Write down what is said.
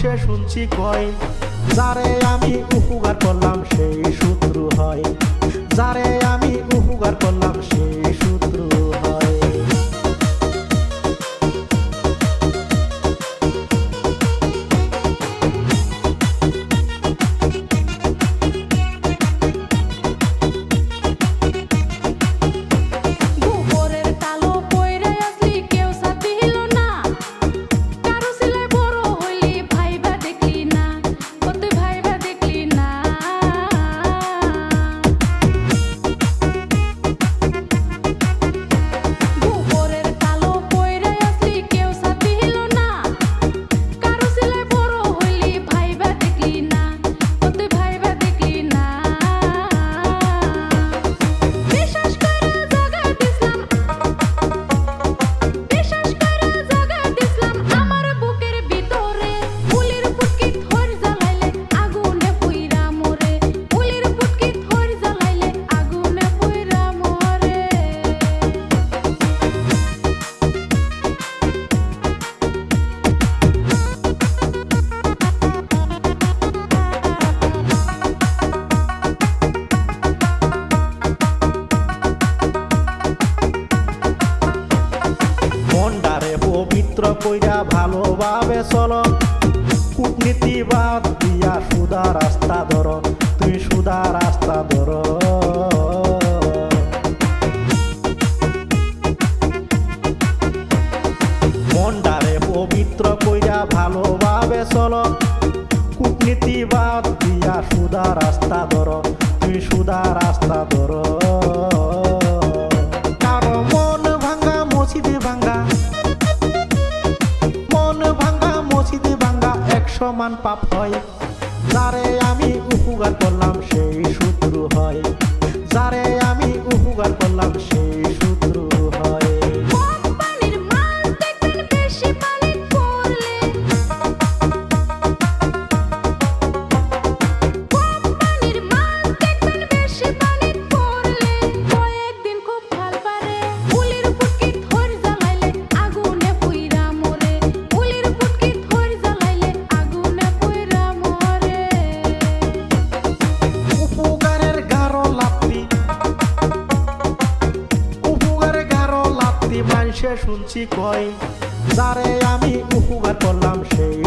মানুষে শুনছি কয়, যারে আমি উপকার করলাম সেই শত্রু হয়, যারে আমি উপকার করলাম সেই শত্রু হয়। পবিত্র কইরা ভালোভাবে চলো, কূটনীতি বাদ দিয়া সুদা রাস্তা ধরো, তুই সুদা রাস্তা ধরো। মনটারে পবিত্র কইরা ভালোভাবে চলো, কূটনীতি বাদ দিয়া সুদা রাস্তা ধরো, তুই সুদা রাস্তা ধরো। কারো মন ভাঙ্গা মসজিদে ভাঙ্গা, সমান পাপ হয়, যারে আমি উপকার করলাম সেই শত্রু হয়, যারে আমি উপকার করলাম সেই শত্রু হয়। কোম্পানির মাল দেখবেন বেশি পানি পড়লে, কোম্পানির মাল দেখবেন বেশি পানি পড়লে, কয়েকদিন খুব ভাল পারে, উলির পুটকি ধর জ্বালাইলে আগুনে পুইরা মরে, উলির পুটকি ধর জ্বালাইলে আগুনে পুইরা মরে। উপকারের গারো লাপ্তি, উপকারের গারো লাপ্তি মানুষে শুনছি কয়, যারে আমি উপকার করলাম সেই